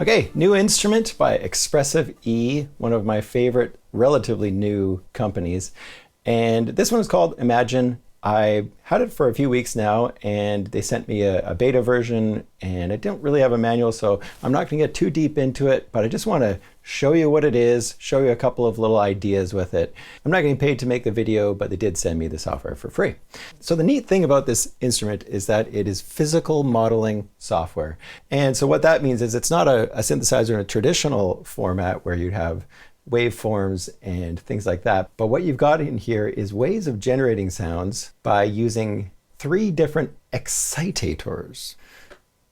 Okay, new instrument by Expressive E, one of my favorite relatively new companies. And this one is called Imagine. I had it for a few weeks now, and they sent me a beta version, and I don't really have a manual, so I'm not going to get too deep into it, but I just want to show you what it is, show you a couple of little ideas with it. I'm not getting paid to make the video, but they did send me the software for free. So the neat thing about this instrument is that it is physical modeling software. And so what that means is it's not a synthesizer in a traditional format where you'd have waveforms and things like that. But what you've got in here is ways of generating sounds by using 3 different excitators.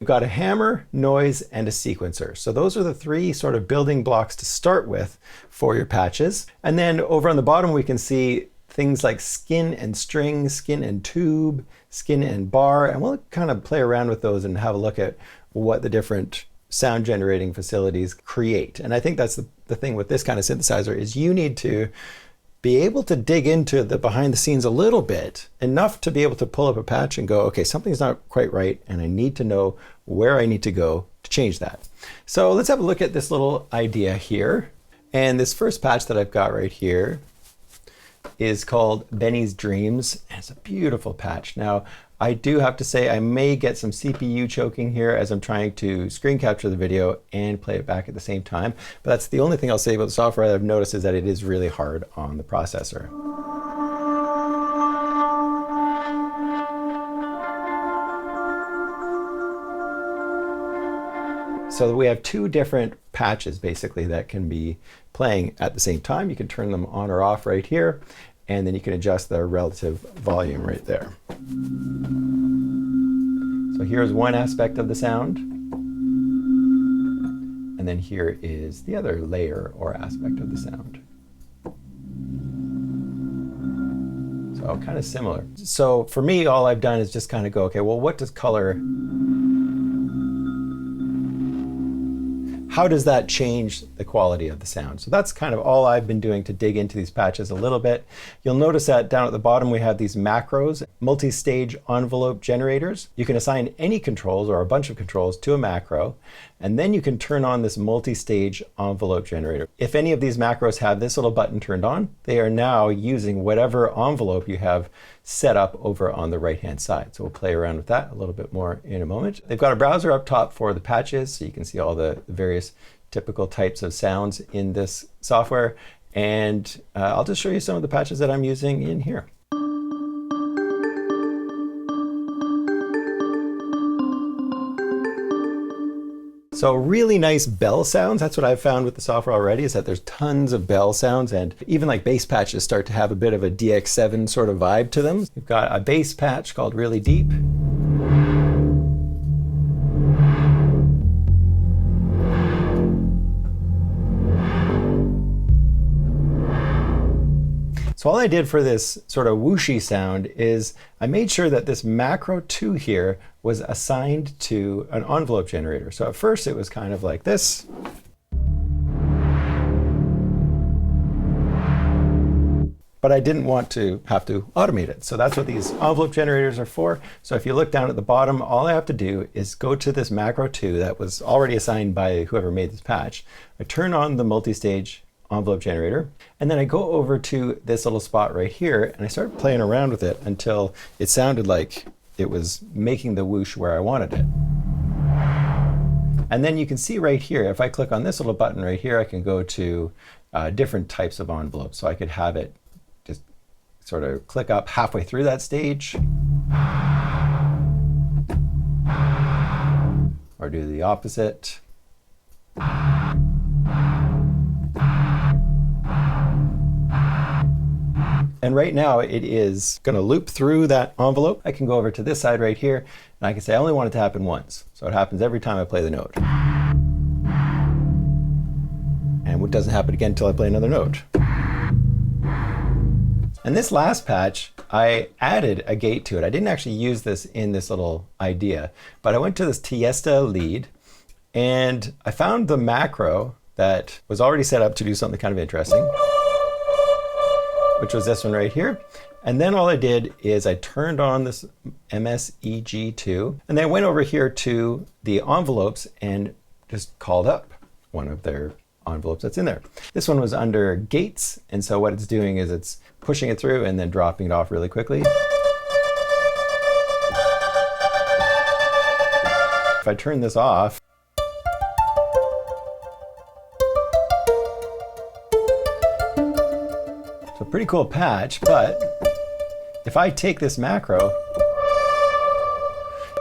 You've got a hammer, noise, and a sequencer. So those are the 3 sort of building blocks to start with for your patches. And then over on the bottom, we can see things like skin and string, skin and tube, skin and bar. And we'll kind of play around with those and have a look at what the different sound generating facilities create. And I think that's the thing with this kind of synthesizer is you need to be able to dig into the behind the scenes a little bit, enough to be able to pull up a patch and go, okay, something's not quite right, and I need to know where I need to go to change that. So let's have a look at this little idea here. And this first patch that I've got right here is called Benny's Dreams. And it's a beautiful patch. Now, I do have to say I may get some CPU choking here as I'm trying to screen capture the video and play it back at the same time. But that's the only thing I'll say about the software that I've noticed is that it is really hard on the processor. So we have 2 different patches basically that can be playing at the same time. You can turn them on or off right here, and then you can adjust their relative volume right there. So here's one aspect of the sound. And then here is the other layer or aspect of the sound. So kind of similar. So for me, all I've done is just kind of go, okay, well, what does color, how does that change the quality of the sound? So that's kind of all I've been doing to dig into these patches a little bit. You'll notice that down at the bottom we have these macros, multi-stage envelope generators. You can assign any controls or a bunch of controls to a macro, and then you can turn on this multi-stage envelope generator. If any of these macros have this little button turned on, they are now using whatever envelope you have set up over on the right-hand side. So we'll play around with that a little bit more in a moment. They've got a browser up top for the patches, so you can see all the various typical types of sounds in this software. And I'll just show you some of the patches that I'm using in here. So really nice bell sounds. That's what I've found with the software already, is that there's tons of bell sounds, and even like bass patches start to have a bit of a DX7 sort of vibe to them. We've got a bass patch called Really Deep. So all I did for this sort of whooshy sound is I made sure that this macro 2 here was assigned to an envelope generator. So at first it was kind of like this. But I didn't want to have to automate it. So that's what these envelope generators are for. So if you look down at the bottom, all I have to do is go to this macro 2 that was already assigned by whoever made this patch. I turn on the multi-stage envelope generator, and then I go over to this little spot right here, and I start playing around with it until it sounded like it was making the whoosh where I wanted it. And then you can see right here, if I click on this little button right here, I can go to different types of envelopes. So I could have it just sort of click up halfway through that stage, or do the opposite. And right now it is going to loop through that envelope. I can go over to this side right here, and I can say I only want it to happen once. So it happens every time I play the note. And it doesn't happen again until I play another note. And this last patch, I added a gate to it. I didn't actually use this in this little idea, but I went to this Tiesta lead, and I found the macro that was already set up to do something kind of interesting, which was this one right here. And then all I did is I turned on this MSEG2, and then I went over here to the envelopes and just called up one of their envelopes that's in there. This one was under gates, and so what it's doing is it's pushing it through and then dropping it off really quickly. If I turn this off, it's a pretty cool patch, but if I take this macro,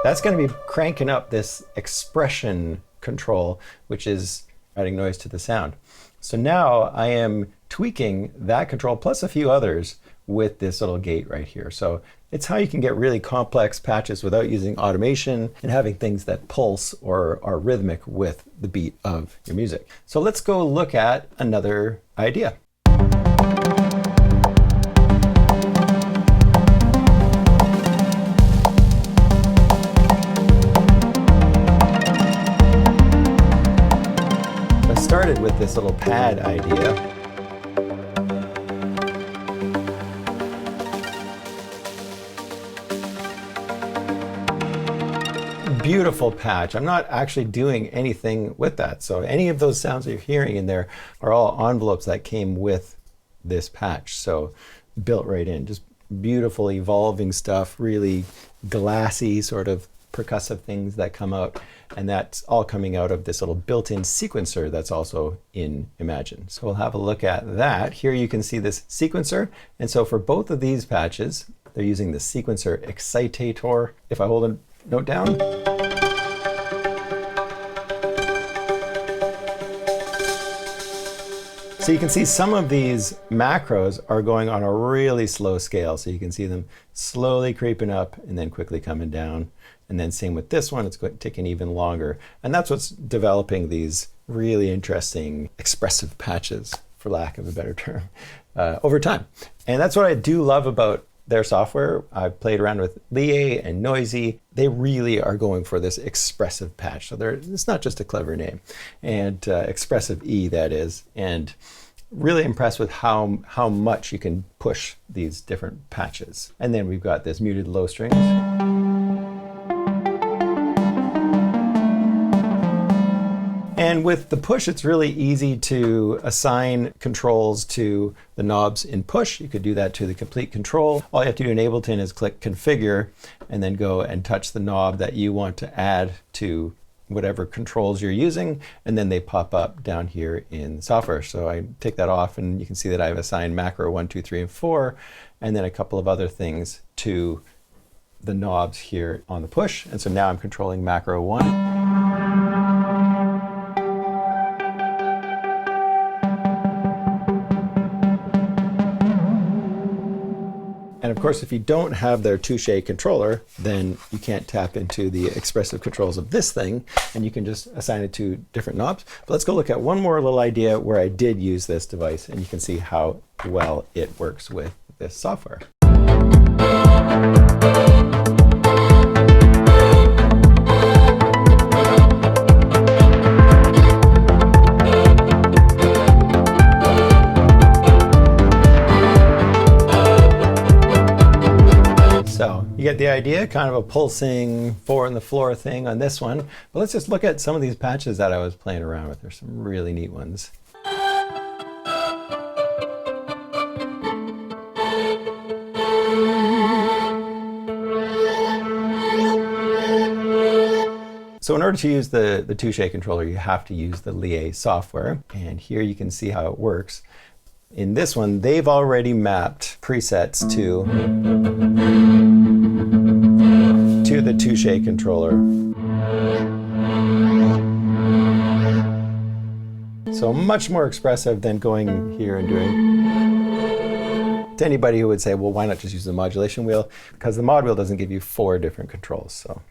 that's going to be cranking up this expression control, which is adding noise to the sound. So now I am tweaking that control plus a few others with this little gate right here. So it's how you can get really complex patches without using automation and having things that pulse or are rhythmic with the beat of your music. So let's go look at another idea. Started with this little pad idea. Beautiful patch. I'm not actually doing anything with that. So any of those sounds that you're hearing in there are all envelopes that came with this patch. So built right in, just beautiful evolving stuff, really glassy sort of percussive things that come out, and that's all coming out of this little built-in sequencer that's also in Imagine. So we'll have a look at that. Here you can see this sequencer, and so for both of these patches, they're using the sequencer excitator. If I hold a note down, so you can see some of these macros are going on a really slow scale. So you can see them slowly creeping up and then quickly coming down. And then same with this one, it's taking even longer. And that's what's developing these really interesting expressive patches, for lack of a better term, over time. And that's what I do love about their software. I've played around with Lie and Noisy. They really are going for this expressive patch. So it's not just a clever name. And expressive E, that is. And really impressed with how much you can push these different patches. And then we've got this muted low strings. And with the push, it's really easy to assign controls to the knobs in push. You could do that to the complete control. All you have to do in Ableton is click configure and then go and touch the knob that you want to add to whatever controls you're using, and then they pop up down here in software. So I take that off and you can see that I've assigned macro 1, 2, 3, and 4, and then a couple of other things to the knobs here on the push. And so now I'm controlling macro 1. And of course, if you don't have their Touche controller, then you can't tap into the expressive controls of this thing, and you can just assign it to different knobs. But let's go look at one more little idea where I did use this device, and you can see how well it works with this software. So you get the idea, kind of a pulsing 4 on the floor thing on this one. But let's just look at some of these patches that I was playing around with. There's some really neat ones. So in order to use the Touche controller, you have to use the Lie software. And here you can see how it works. In this one, they've already mapped presets to the Touche controller. So much more expressive than going here and doing. To anybody who would say, well, why not just use the modulation wheel? Because the mod wheel doesn't give you 4 different controls. So.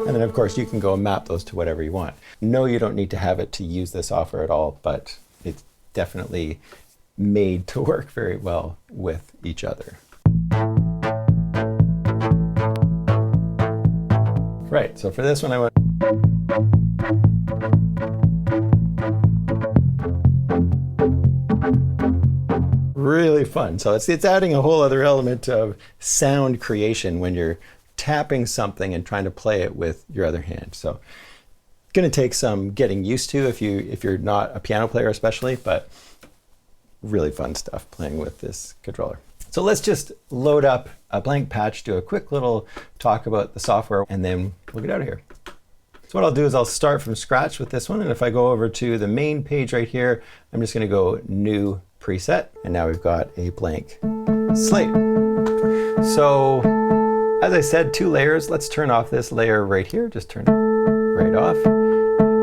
And then of course you can go and map those to whatever you want. No, you don't need to have it to use the software at all, but it's definitely made to work very well with each other. Right, so for this one I went. really fun. So it's adding a whole other element of sound creation when you're tapping something and trying to play it with your other hand. So it's going to take some getting used to if you're not a piano player especially, but really fun stuff playing with this controller. So let's just load up a blank patch, do a quick little talk about the software, and then we'll get out of here. So what I'll do is I'll start from scratch with this one, and if I go over to the main page right here, I'm just going to go New Preset, and now we've got a blank slate. So as I said, 2 layers. Let's turn off this layer right here, just turn it right off.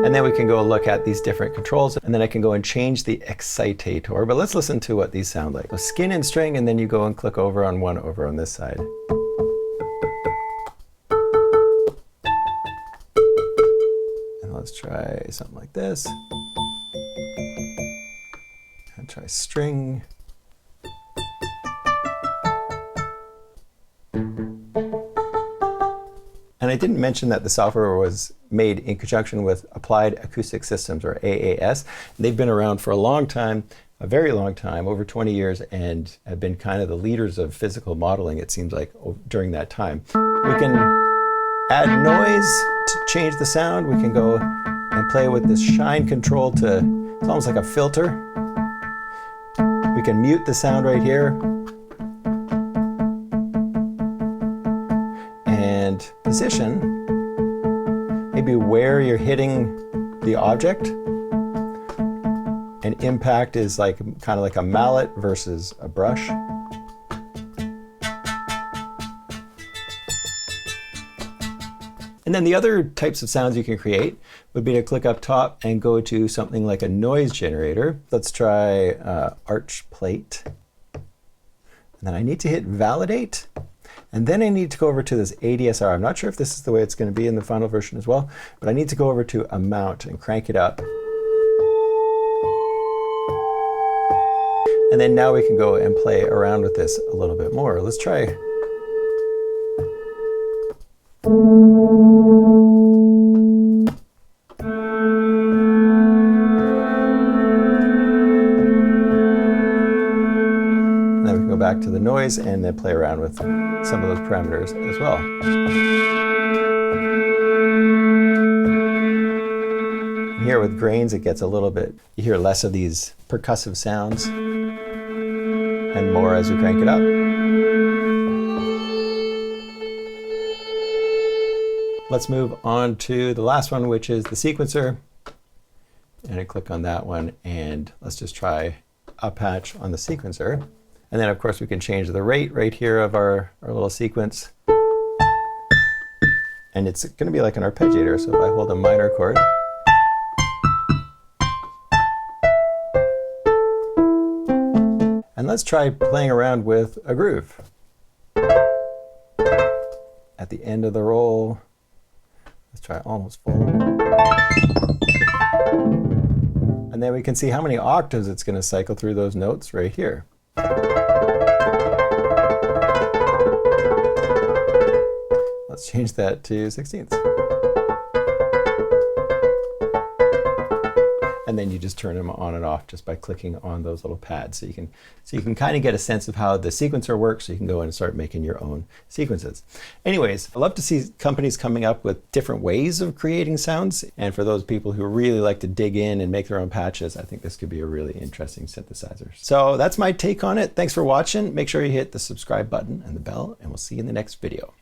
And then we can go look at these different controls, and then I can go and change the excitator. But let's listen to what these sound like. So skin and string, and then you go and click over on one over on this side. And let's try something like this. And try string. And I didn't mention that the software was made in conjunction with Applied Acoustic Systems, or AAS. They've been around for a long time, a very long time, over 20 years, and have been kind of the leaders of physical modeling, it seems like, during that time. We can add noise to change the sound. We can go and play with this shine control to, it's almost like a filter. We can mute the sound right here. And position, maybe where you're hitting the object. And impact is like kind of like a mallet versus a brush. And then the other types of sounds you can create would be to click up top and go to something like a noise generator. Let's try arch plate. And then I need to hit validate. And then I need to go over to this ADSR. I'm not sure if this is the way it's going to be in the final version as well, but I need to go over to amount and crank it up. And then now we can go and play around with this a little bit more. Let's try. Back to the noise and then play around with some of those parameters as well. Here with grains, it gets a little bit, you hear less of these percussive sounds and more as we crank it up. Let's move on to the last one, which is the sequencer. And I click on that one, and let's just try a patch on the sequencer. And then, of course, we can change the rate right here of our little sequence. And it's going to be like an arpeggiator. So if I hold a minor chord, and let's try playing around with a groove. At the end of the roll, let's try almost full. And then we can see how many octaves it's going to cycle through those notes right here. Let's change that to 16ths. And then you just turn them on and off just by clicking on those little pads. So you can kind of get a sense of how the sequencer works, so you can go in and start making your own sequences. Anyways, I love to see companies coming up with different ways of creating sounds. And for those people who really like to dig in and make their own patches, I think this could be a really interesting synthesizer. So that's my take on it. Thanks for watching. Make sure you hit the subscribe button and the bell, and we'll see you in the next video.